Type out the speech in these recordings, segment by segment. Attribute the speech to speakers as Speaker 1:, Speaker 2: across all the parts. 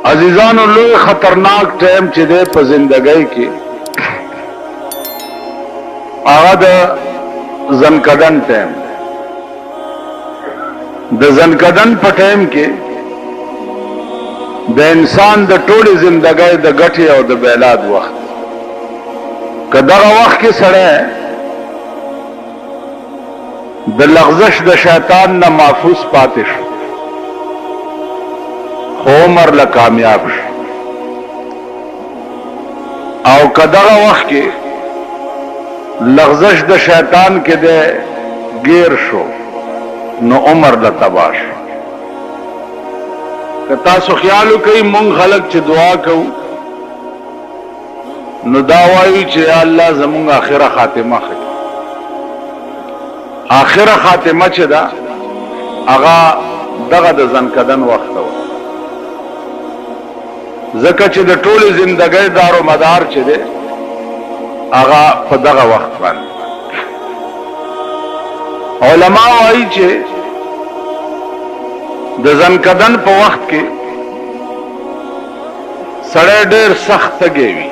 Speaker 1: عزیزانو لوی خطرناک ټیم چې دی په زندګۍ کې هغه د زنکدن ټیم. د زنکدن په ټیم کې د انسان د ټولې زندګۍ د ګټې او د بیلاد وخت. که دغه وخت کې سړی د لغزش د شیطان نه محفوظ پاتې شو خو عمر له کامیاب شو، او که دغه وخت کې لغزش د شیطان کې د گیر شو نو عمر له تباه شو. که تاسو خیال وکئ مونږ خلک چې دعا کوو نو دا وایو چې یا الله زمونږ آخره خاتمه ښه کړي. آخره خاتمه چې ده هغه دغه د زنکدن وخت و، ځکه چې د ټولې زندګۍ دارو مدار چې دی هغه په دغه وخت باندې. علما وایي چې د زنکدن په وخت کې سړی ډېر سخت تږی وي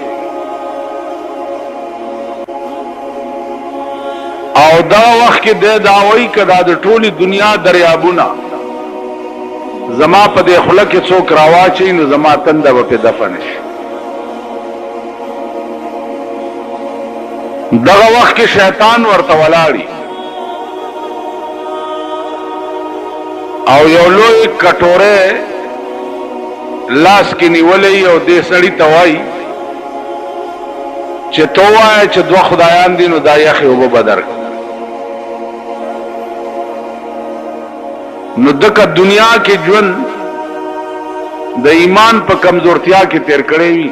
Speaker 1: او دا وخت کې دی دا وایي که دا د ټولې دنیا دریابونه زما په دې خوله کې څوک راواچوي نو زما تنده به پې دفن شي. دغه وخت کې شیطان ورته ولاړي او یو لوی کټوره لاس کې نیولې او دې سړي ته وایي چې تو وایه چې دوه خدایان دي نو دا یخې اوبه به درکړي. نو دکه دنیا کې ژوند د ایمان په کمزورتیا کې تیر کړی وي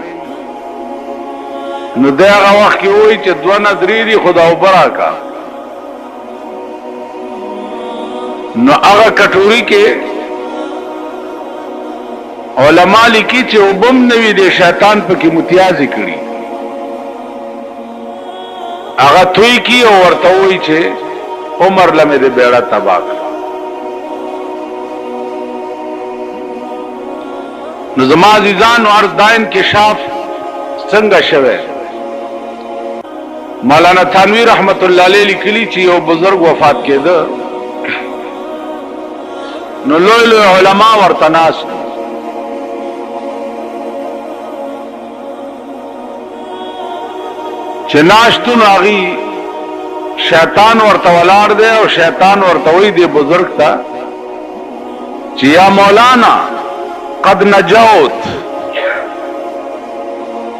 Speaker 1: نو د هغه وخت کې وایي چې دوه نه درې دي خو دا اوبه راکړه. نو هغه کټوري کې علما لیکي چې اوبم نوي د شیطان پکې متیازې کړي، هغه توی کی او ورته وایي چې عمر لمې د بیړه تباه کړه. نو زما عزیزانو عرض دا انکشاف څنګه شوه؟ مولانا تھانوی رحمت الله علیه لیکلی چې یو بزرگ وفات کېده نو لوی لوی علما ورته ناست چې ناشتون هغې شیطان ورته ولاړ دی او شیطان ورته وایي دې بزرگ ته چې یا مولانا قد نجوت،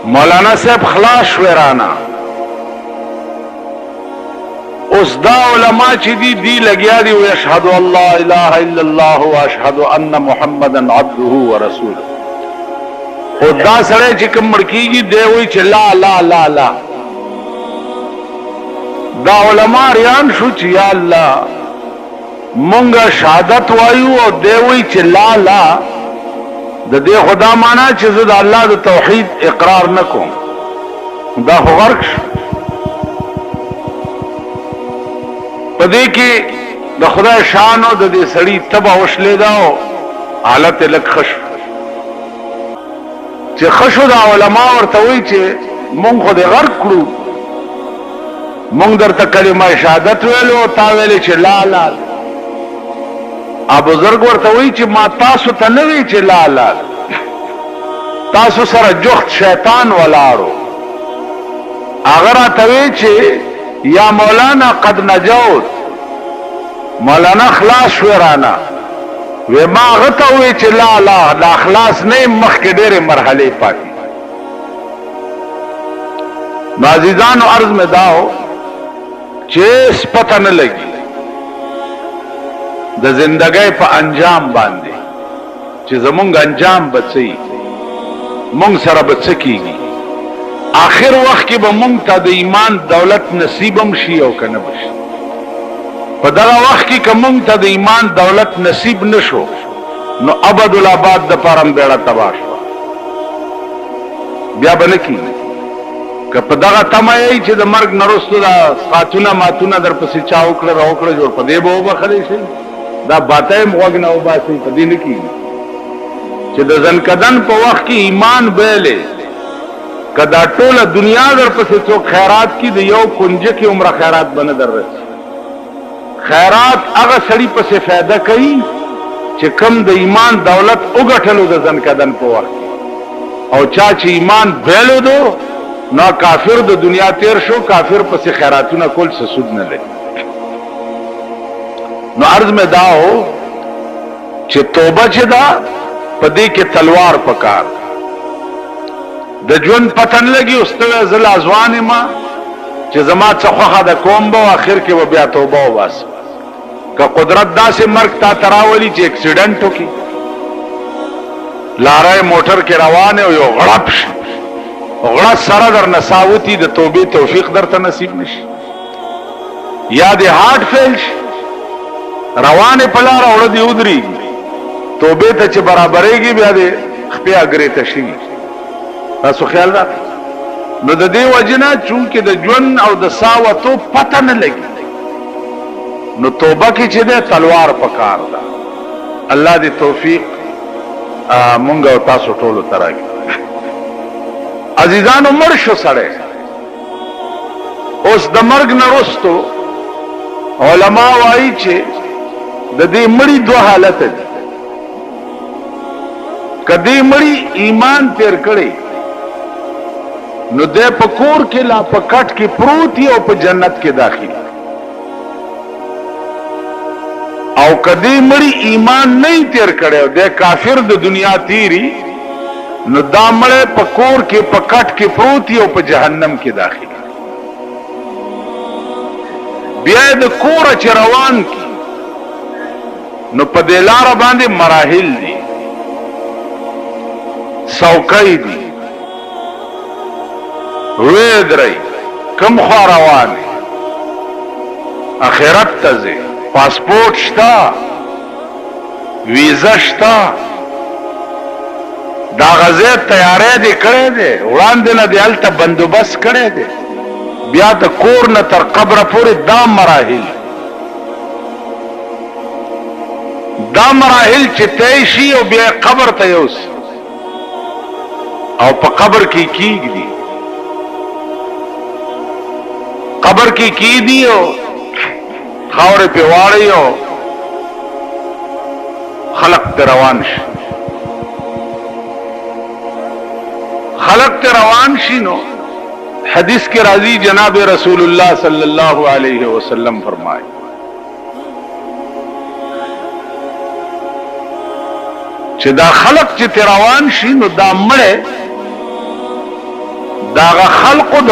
Speaker 1: مولانا صاحب خلاص شوی رانا. اوس دا علما چې دی لګیا دي و اشهد ان لا اله الا الله واشهد ان محمدا عبده ورسوله. او دا سړی چې کوم مړ کېږي دی وایي چې لا لا لا لا. دا علما ریان شو چې یا الله مونږه شهادت وایو او دی وایي چې لا لا. د دې خدا معنا چې زه د الله د توحید اقرار نکوم دا خو غرق شو. په دې کې د خدای شان او د دې سړي تبه وشلېده او حالت یې لږ ښه شو. چې ښه شو دا علما ورته وایي چې مونږ خو دې غرق کړو، مونږ درته کلمه شهادت ویلو او تا ویلې چې لا لا. بزرگ ورته وایي چې ما تاسو ته نه وی چې لا لا، تاسو سره جخت شیطان ولاړو. هغه راته وی چې یا مولانا قد نجوت، مولانا خلاص شوی رانا. وی ما هغه ته وی چې لا لا دا خلاص نه مخکې ډېرې مرحلې پاتې. نو عزیزانو عرض مې دا و چې پته نه لګي د زندګۍ په انجام باندې چې زمونږ انجام به څه وي، مونږ سره به څه کېږي. آخر وخت کې به مونږ ته د ایمان دولت نصیب هم شي او که نه به شي. په دغه وخت کې که مونږ ته د ایمان دولت نصیب نه شو نو ابدالآباد دپاره هم بیړه تباه شوه، بیا به نه کېږي. که په دغه تمه یې چې د مرګ نه وروسته دا ساعتونه ماتونه در پسې چا وکړه را وکړه جوړ په دې به وبخلی شي، دا باته یې غوږ نه وباسئ، په دې نه کېږي. چې د ځنکدن په وخت کې ایمان بیلې کدا ټوله دنیا در پسې څوک خیرات کی د یو کنجه کې عمره خیرات بنه در رسي خیرات هغه سړی پسې فایده کوي چې کم د ایمان دولت وګټلو د ځنکدن په وخت او چا چې ایمان بیلو دو نو کافر د دنیا تیر شو کافر پسې خیراتونه کول څه سود نه لري نو عرض میں دا ہو چې توبه چې دا پدې کې تلوار پکار د ژوند پتن لګي استوي زل ازوان ما چې زما څخه د کوم به اخر کې و بیا توبه واس که قدرت داسې مرګ تا تراولي چې اکسیډنټ وکي لارای موټر کې روان او یو غړپ شي غړا سره در نساوتی د توبې توفیق درته نصیب نشي یا د هارت فیل شي روانه پلار اور دی ودری توبه ته چې برابرېږي بیا دې خپل اگري تشي تاسو خیال را نو د دې وجنه چونکه د ژوند او د ساوتو پته نه لګي نو توبه کې چې ده تلوار پکار ده الله دې توفیق مونږ او تاسو ټول ترګي عزیزانو مرشو سره اوس د مرګ نه وروسته علما وایي چې د دې مړی دوه حالت دي کدی مړی ایمان تیر کړي نو د پکور کې لا پکټ کې پروتي او په جنت کې داخلي او کدی مړی ایمان نه تیر کړي او د کافر د دنیا تیری نو دا مړی پکور کې پکټ کې پروتي او په جهنم کې داخلي بیا د کور چې روان کی نو په دلار باندې مراحل دي سوکای دي وېدري کم خو روان اخرت ته پاسپورت شتا ویزا شتا دا غزه تیارې دي کړې دي وړاندې نه دی الته بندوبست کړې دي بیا د کور نه تر قبر پورې دا مراحل چې تیشي او بیا قبر ته یوس او په قبر کې کیږي قبر کې کیږي او خاورې په واړی او خلق ته روان شي خلق ته روان شي نو حدیث کے راضی جناب رسول اللہ صلی اللہ علیہ وسلم فرمائے چې دا خلق چې تروان شي نو دا مړه دا خلقو د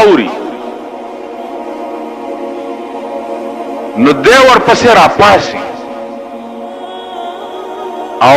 Speaker 1: اوري نو دی ورپسې راپاسي او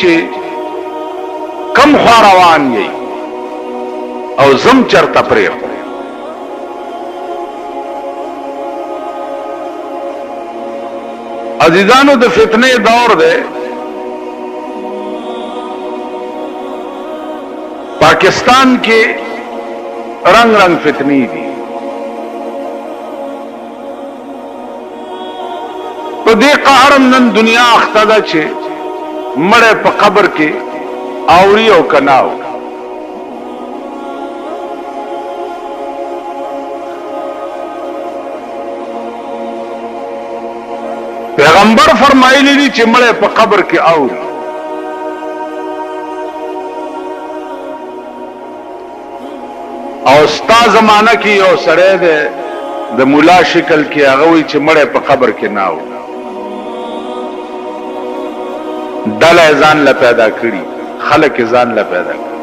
Speaker 1: چې کم خوا روان یې او زم چرته پرې عزیزانو د فتنه دور ده پاکستان کې رنگ رنگ فتنی دي په دې قهرم نن دنیا اخته ده چې مړه په قبر کې اوري او کناو پیغمبر فرمایلی دي چې مړه په قبر کې اوري او ستا زمانہ کې یو سړی دی د مولا شکل کې هغه وی چې مړه په قبر کې نه و دله ځان لا پیدا کړی خلق ځان لا پیدا کړی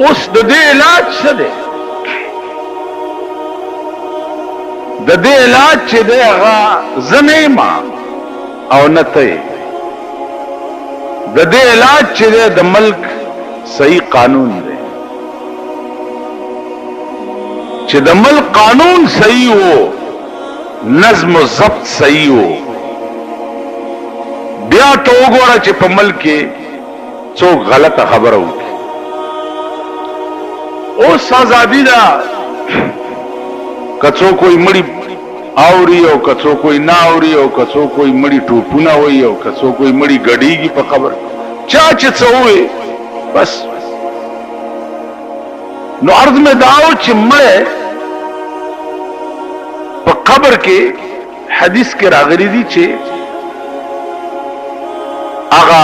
Speaker 1: اوس د دې علاج څه دی د دې علاج چې دی هغه زنیما او نته د دې علاج چې دی د ملک صحیح قانون دی چې د ملک قانون صحیح وو نظم و ضبط صحیح وو بیا ته وګوره چې په ملک کې څوک غلطه خبره وکړي اوس ازادي ده کڅو کوئی مړی اوري او کڅو کوئی نه اوري او کڅو کوئی مړی ټوپونه وي او کڅو کوئی مړی غړیږي په قبر چا چې څه وي بس. نو عرض میں داو چې مړ په قبر کې حدیث کې راغلي دي چې هغه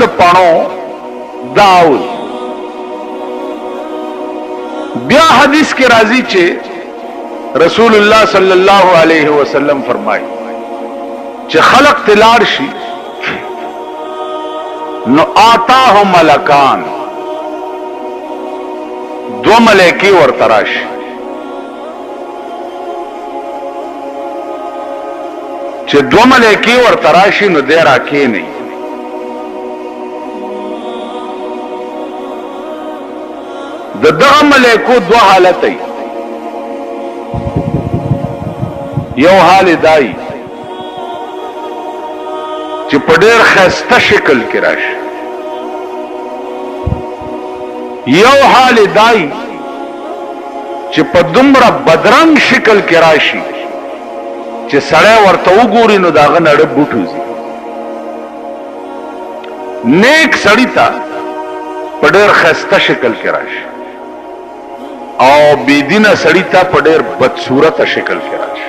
Speaker 1: د پڼو داو. بیا حدیث کې راځي چې رسول الله صلی الله علیه وسلم فرمایي چې خلق تلار شي نو آتاه ملکان دو ملائکی ورته راشي چې دو ملائکی ورته راشي نو دی راکېنی د دغه ملائکو دو حالت ای یو حال دای چې په ډېر ښایسته شکل کې راشي یو حال دای چې په دومره بدرنګ شکل کې راشي چې سړی ورته وګوري نو داغه نړۍ بوټوزي. نیک سړی ته په ډېر ښایسته شکل کې راشي او بېدینه سړی ته په ډېر بدصورته شکل کې راشي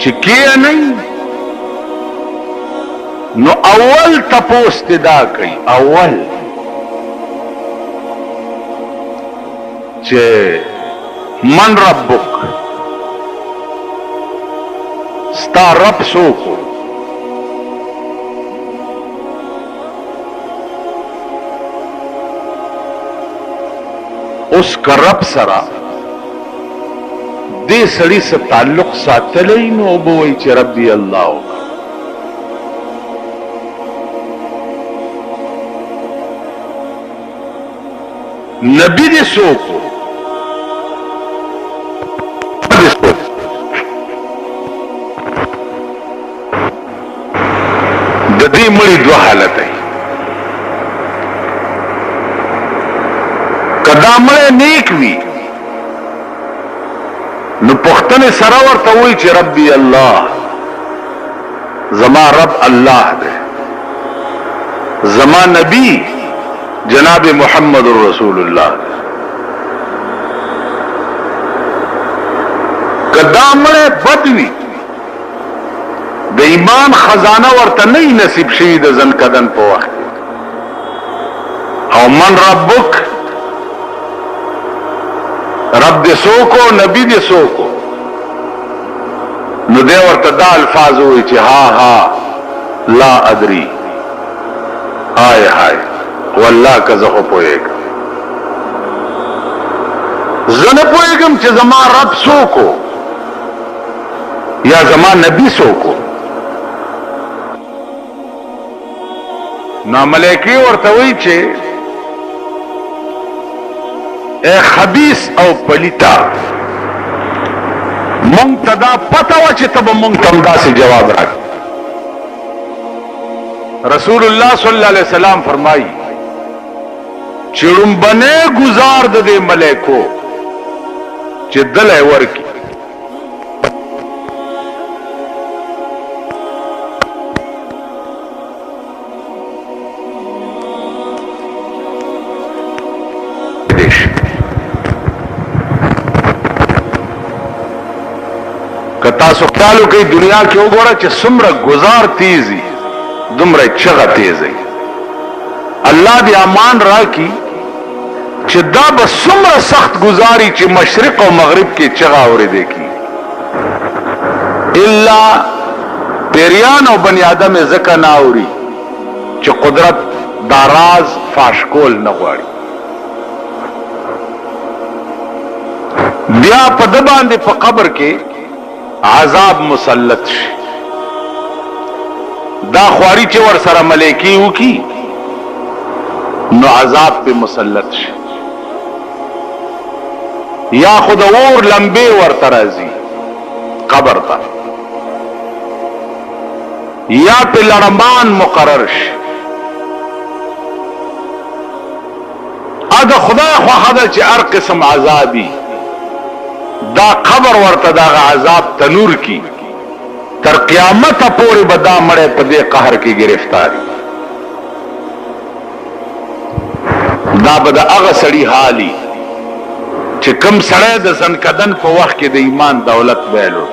Speaker 1: چې کې نه نو اول تپوس دا کوي اول چې من ربک ستا رب څوک اوس که رب سره دې سړي سره تعلق ساتلی نو به وایي چې ربي الله نبی دې څوک د دې مړي دوه حالت دی که دا مړی نیک وي نو پختن سره ورته وایي چې ربي الله زما رب الله دی زما نبی جناب محمد رسول الله کدا مړی بد وي د ایمان خزانه ورته نه نصیب شوي د زنکدن په وخت او من ربک رب دې سوکو نبی دې سوکو نو دې ورته دا الفاظ وایي چې ها ها لا ادري هاي هاي والله که زه خو پوهېږم زه نه پوهېږم چې زما رب څوک یا زما نبی څوک نو ملائکې ورته وایي چې اے خبیث او پلیتا مونږ ته دا پته وه چې ته به مونږ ته همداسې جواب راکړې رسول الله صلی الله علیه وسلم فرمایي چې ړومبنی ګزار د دې ملائکو چې دلی ورکي که تاسو خیال وکئ دنیا کې وګوره چې څومره ګزار تیزي دومره چغه تیزي الله دې امان راکړي چې دا به څومره سخت گزاري چې مشرق او مغرب کې چغه اورېدې کی الا پیریان او بنی آدم زکه نه اوري چې قدرت داراز فاش کول نه غواړي بیا په د باندې په قبر کې عذاب مسلط شي دا خواري چې ور سره ملائکی وکي نو عذاب په مسلط شي یا خود اور لمبه ورته راځي قبر ته یا په لړمان مقرر شي اده خدای خو هدا چې هر قسم عذابي دا قبر ورته دا عذاب تنور کی تر قیامت پورې به دا مړی په دې قهر کې گرفتاری دا به د هغه سړي حالي چې کم سړی د زنکدن په وخت کې د ایمان دولت بیلو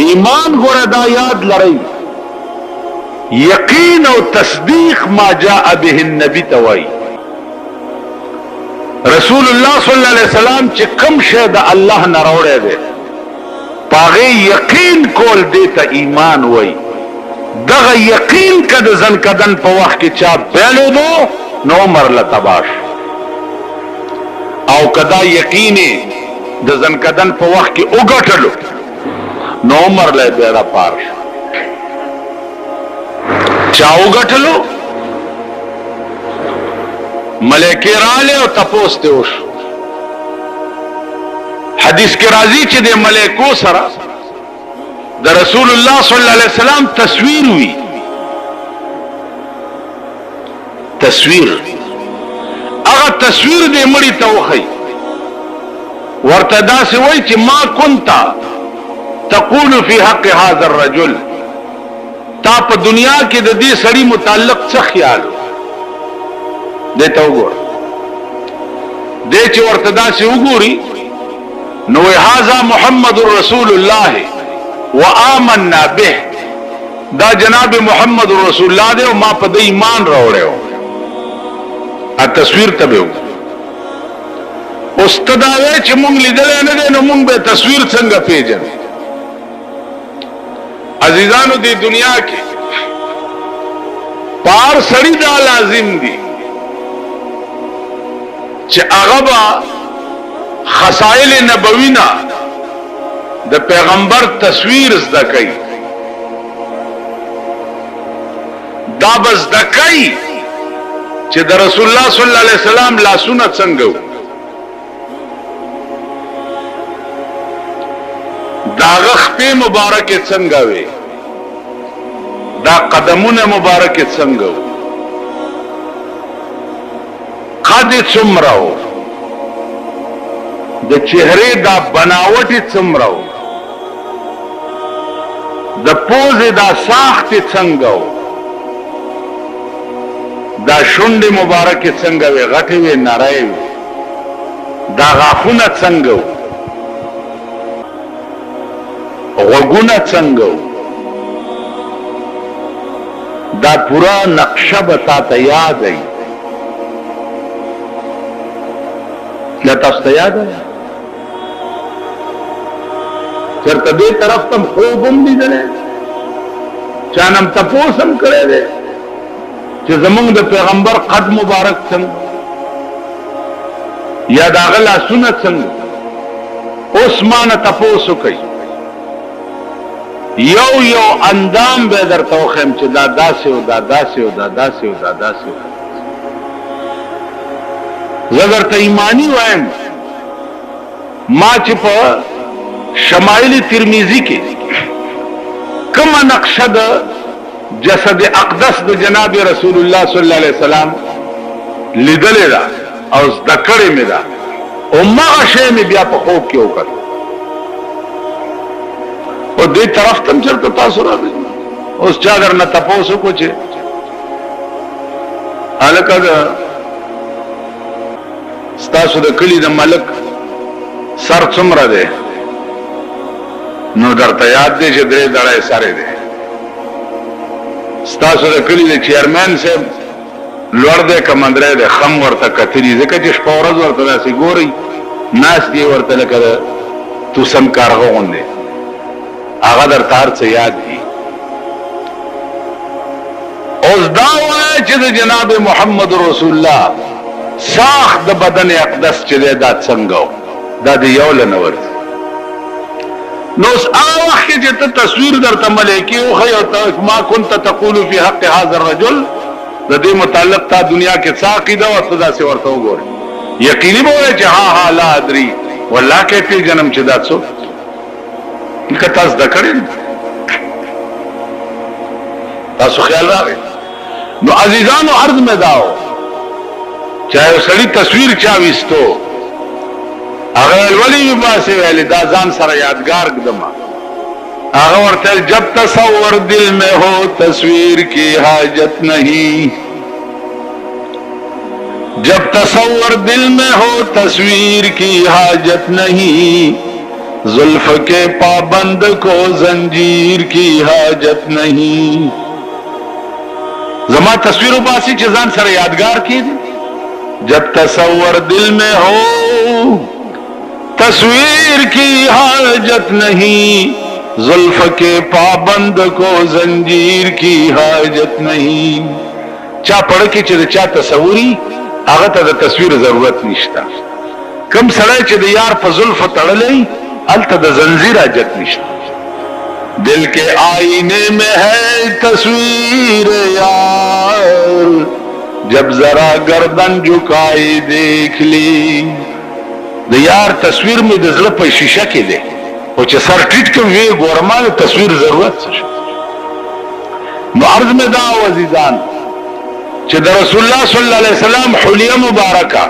Speaker 1: ایمان ګوره دا یاد لرئ یقین او تصدیق ما جاء به النبی توای رسول الله صلی الله علیه وسلم چې کم شی د الله نه راوړی دی پاغه یقین کول دیتا ایمان وای دغه یقین کده زنکدن په وخت کې چا بیلو دو نو عمر لتباش او کدا یقین د زنکدن په وخت کې وګټلو نو عمر له بیره پار چا وګټلو ملائکه رااله او تپوس ته وش حدیث کې راځي چې د ملائکو سره د رسول الله صلی الله علیه وسلم تصویر وی تصویر هغه تصویر دې مړی ته وخی ورته داسې وای چې ما كنت تقول في حق هذا الرجل تا په دنیا کې د دې سړي متعلق څه خیال دته وګور دې چې ورته داسې وګوري نو هذا محمد رسول الله وآمنا به دا جناب محمد رسول الله دے او ما په دې ایمان راوړیو ا تصویر تبو استداوی چې مونږ لیدل نه دي نو مونږ به تصویر څنګه پیژنو عزیزانو دی دنیا کې پار سړی دا لازم دي چې هغه خصائل نبوینا د پیغمبر تصویر زده کوي دا بس زده کوي چې د رسول الله صلی الله علیه وسلم لاسونه څنګه دا غخپې مبارک څنګه وي دا قدمونه مبارک څنګه قد څومره د چهره دا بناوټ څومره د پوزې دا ساخت څنګه دا شونډې مبارک څنګه وي غټې وي نری وي دا غاښونه څنګه غوږونه څنګه دا پورا نقشه به تا ته یاد ای دا تاسو ته یاد ای چرته دې طرف تم خوبم لیدلې چانم تپوسم کړی دی چې زمونږ د پیغمبر قد مبارک څنګه یا دا غلا سنت څنګه اوس مانه تپوسو کوي یو یو اندام به درته وخم چې دا داسې او دا داسې او دا داسې او دا داسې زه درته ایمانی وایم ما چې په شمائل ترمذی کې کومه نقشه د جسد اقدس د جناب رسول الله صلی الله علیه وسلم لیدلې ده او ذکرې مې ده او ما شی مې بیا په خوب کې وکړ او دې طرف تم چرته تاسو راځي اوس چا درنه تاسو کو چې الکه ستاسو د کلی د ملک سر څومره ده نو درته یاد دی چې درې دړای سره دی ستاسو د کلی د چیرمن صاحب لوړ دی کمندره دی خم ورته کتلی ځکه چې شپه ورځ ورته داسې ګوري ناس دی ورته لکه تو سم کارغه غوندې هغه درته هر څه یاد دي اوس دا وایي چې د جناب محمد رسول الله ساخت د بدن اقدس چې دی دا څنګه دا د یو لنور نو هغه وخت چې ته تصویر درته ملایکی او خی او ما كنت تقول في حق هذا الرجل د دې متعلق تا دنیا کې ساقی دا او صدا سے ورته وګوره یقیني به چې ها لا ادري والله کې په جنم چې دا څو کته ذکر تاسو خیال راغی نو عزیزانو عرض مې داو چاہے سړی تصویر چا وستو هغه ولی باسه ویلی دا ځان سره یادگار کدما هغه ورته جب تصور دل میں ہو تصویر کی حاجت نہیں جب تصور دل میں ہو تصویر کی حاجت نہیں زلف کے پابند کو زنجیر کی حاجت نہیں زما تصویر باسی چې ځان سره یادگار کی جب تصور دل میں ہو تصویر کی حاجت نہیں زلف کے پابند کو زنجیر کی حاجت نہیں چا پڑھ کے چې چا تصوری هغه ته د تصویر ضرورت نشته کم سړی چې د یار په زلف تړلی هلته د زنجیر حاجت نشته دل کے آئینے میں ہے تصویر یار جب ذرا گردن جھکائی دیکھ لی د یار تصویر می د زړه په شیشه کې دی او چې سر ټیټ کوم وی ګورمال تصویر ضرورت څه نو عرض میں دا عزیزان چې د رسول الله صلی الله علیه وسلم حلیه مبارکه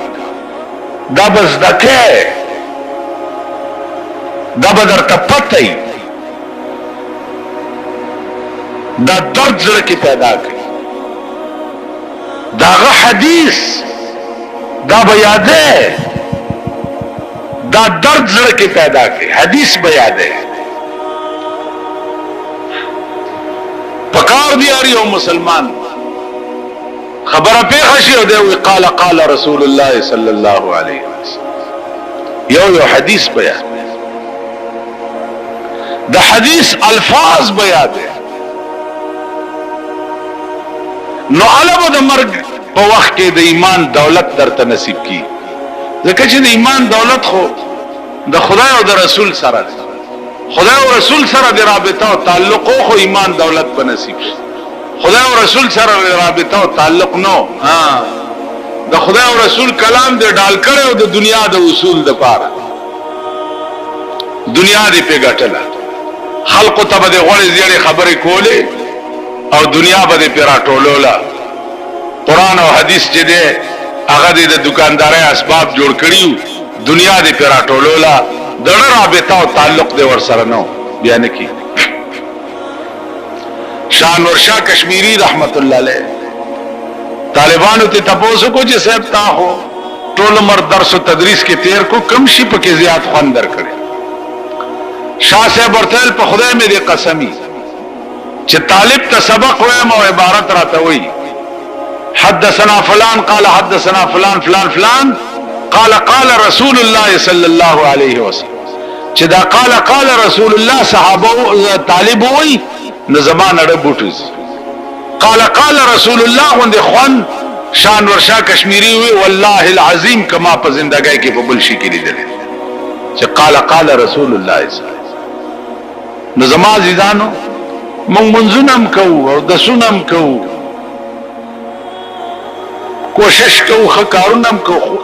Speaker 1: دا بس دکه دا بدر تپتای دا درد زړه کې پیدا کړي داغه حدیث دا بیاده دا درد زړه کې پیدا کړي حدیث بیاده پکار دی اړ یو مسلمان خبره پیښه شي او دی قال قال رسول الله صلی الله علیه وسلم یو حدیث بیان دا حدیث الفاظ بیاده نو علم د مرګ په وخت کې د ایمان دولت درته نصیب کی ځکه چې د ایمان دولت خو د خدای او د رسول سره خدای او رسول سره د رابطه او تعلق خو ایمان دولت په نصیب شي خدای او رسول سره د رابطه او تعلق نو د خدای او رسول کلام د ډال کړو د دنیا د اصول د پاره دنیا دې په ګټله خلق ته به غوړې زیړې خبرې کولې او دنیا به پر راټولولا قرآن او حدیث چې ده هغه د دکاندارۍ اسباب جوړ کړیو دنیا دې پر راټولولا دغه رابطه او تعلق دې ور سره نو بیان کی شانور شاه کشمیری رحمت الله علیه طالبانو ته تاسو کو چې صاحب تا هو ټول عمر درس او تدریس کې تیر کو کم شي پکې زیات خوان در کړي شاه صاحب ورته په خدای مې دې قسمی چې طالب ته سبق وایم او عبارت راته وایي حدثنا فلان قال حدثنا فلان فلان فلان قال قال رسول الله صلى الله عليه وسلم چې دا قال رسول الله صحابه طالب وایي نو زمانه ربوټز قال رسول الله غند خوان شان ورشا کشمیری وی والله العظیم کما په زندګۍ کې په بل شي کې لیدل چې قال رسول الله صلی الله علیه وسلم نو زما عزیزانو مونږ منځونم کوو او د سونم کوو کوشش کوو خکارونم کوو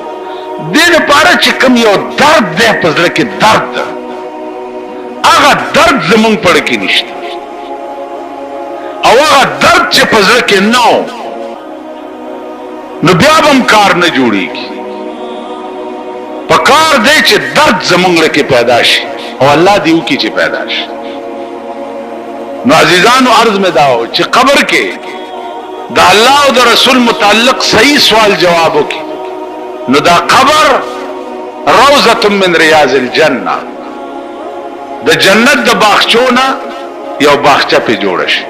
Speaker 1: دې لپاره چې کوم یو درد دی په زړه کې درد هغه درد زمونږ پړ کې نشته او هغه درد چې په زړه کې نو بیا هم کار نه جوړیږي په کار دی چې درد زمونږ کې پیدا شي او الله دیو کې چې پیدا شي نو عزیزانو عرض میں داو چې قبر کې دا الله او د رسول متعلق صحیح سوال جوابو کې نو دا قبر روضه من ریاض الجنه د جنت د باغچونه یو باغچه په جوړ شي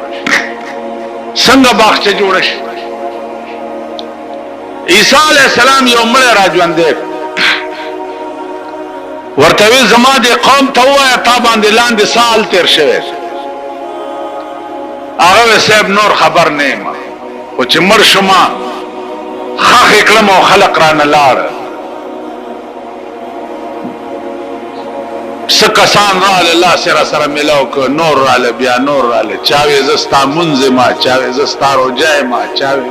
Speaker 1: څنګه باغچه جوړ شي عیسی علیہ السلام یو مړ راځوندې ورته زما د قوم ته وایا تا باندې لاندې سال تیر شوی هغه صاحب نور خبر نه ما او چې مر شما خاخ کلم او خلق را نه لاړ سکسان را الله سره سره ملاو کو نور را بیا نور را چاوي زستا منځ ما چاوي زستا روجای ما چاوي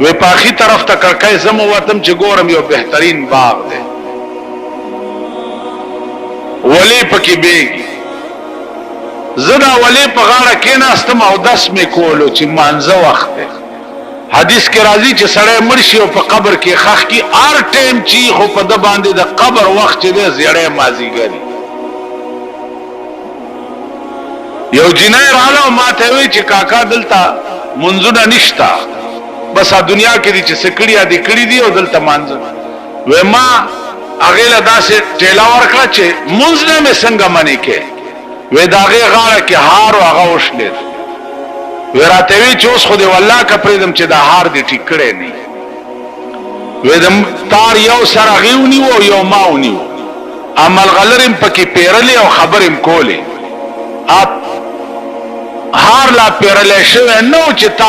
Speaker 1: وی پاخی طرف ته کړکای زمو وتم چې ګورم یو بهترین باغ دی ولی پکې بیگی زدا ولی په غاړه کېناستم او دس مې کولو چې مانځه وخت دی. حدیث کې راځي چې سړی مړ شي او په قبر کې خښ کی هر ټیم چې خو په د باندې د قبر وخت چې دی زیړی مازیګري. یو جنۍ راغله او ما ته وی چې کاکا دلته منځونه نشته، بس دنیا کې دي چې سکړی دي کړی دي او دلته مانځه. و ما هغه له داسې ټیلا ورکړه چې منځ نه مې څنګه منې کې و دا هغه غاړه کې هار او هغه وشلې و راته وی چې اوس خو دې والله کا پرېدم چې دا هار دې ټیک کړي نه و دې تار یو سره غيونی او یو ماونی عمل غلرم پکې پیرلې او خبرم کولې اپ هار لا پیرلې شوه نو چې تا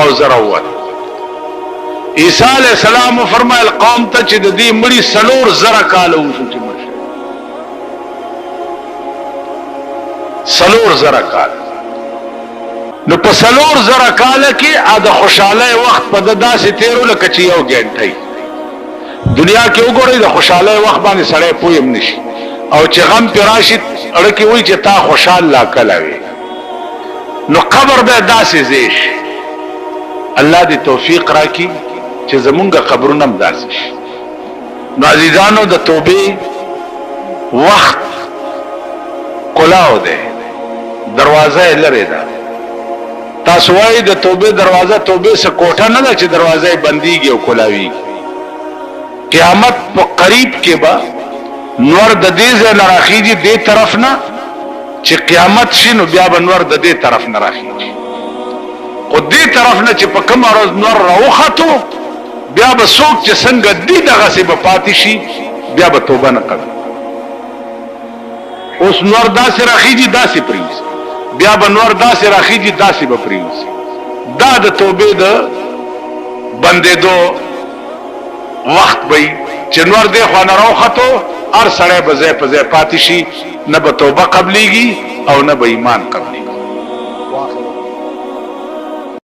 Speaker 1: او زراوت. عیسی علیہ السلام فرمایل قوم ته چې د دې مړي سلور زره کال وشو چې مرشه سلور زره کال. نو په سلور زره کال کې د خوشاله وخت په داسې تیرو لکه چې یو غنټه دنیا کې وګورئ د خوشاله وخت باندې سړی پویم نشي او چې غم پراشي اړه کې وای چې تا خوشاله لا کلاوي. نو قبر به داسې زیش الله دې توفیق راکړي چې زمونږه قبرونه هم داسې شي. نو عزیزانو د توبې وخت کلاو ده، دروازه یې لري ده. تاسو وایي د توبې دروازه توبې څخه کوټه نه ده چې دروازه یې بنديږي او کلاوي. قیامت په قریب کې به نور د دې ځای نه راخیږي دې طرف نه چې قیامت شي، نو بیا به نور د دې طرف نه راخیږي. خو دې طرف نه چې په کوم ورځ نور راوخته بیا به څوک چې څنګه دې دغه سی به پاتې شي بیا به توبه نه کوي. اوس نور داسې راخیږي داسې پریوزي، بیا به نور داسې راخیږي داسې به پریوزي. دا د توبې د بندېدو وخت وي چې نور دې خوا نه راوخته هر سړی به ځای په ځای پاتې شي، نه به توبه قبليږي او نه به ایمان قبليږي.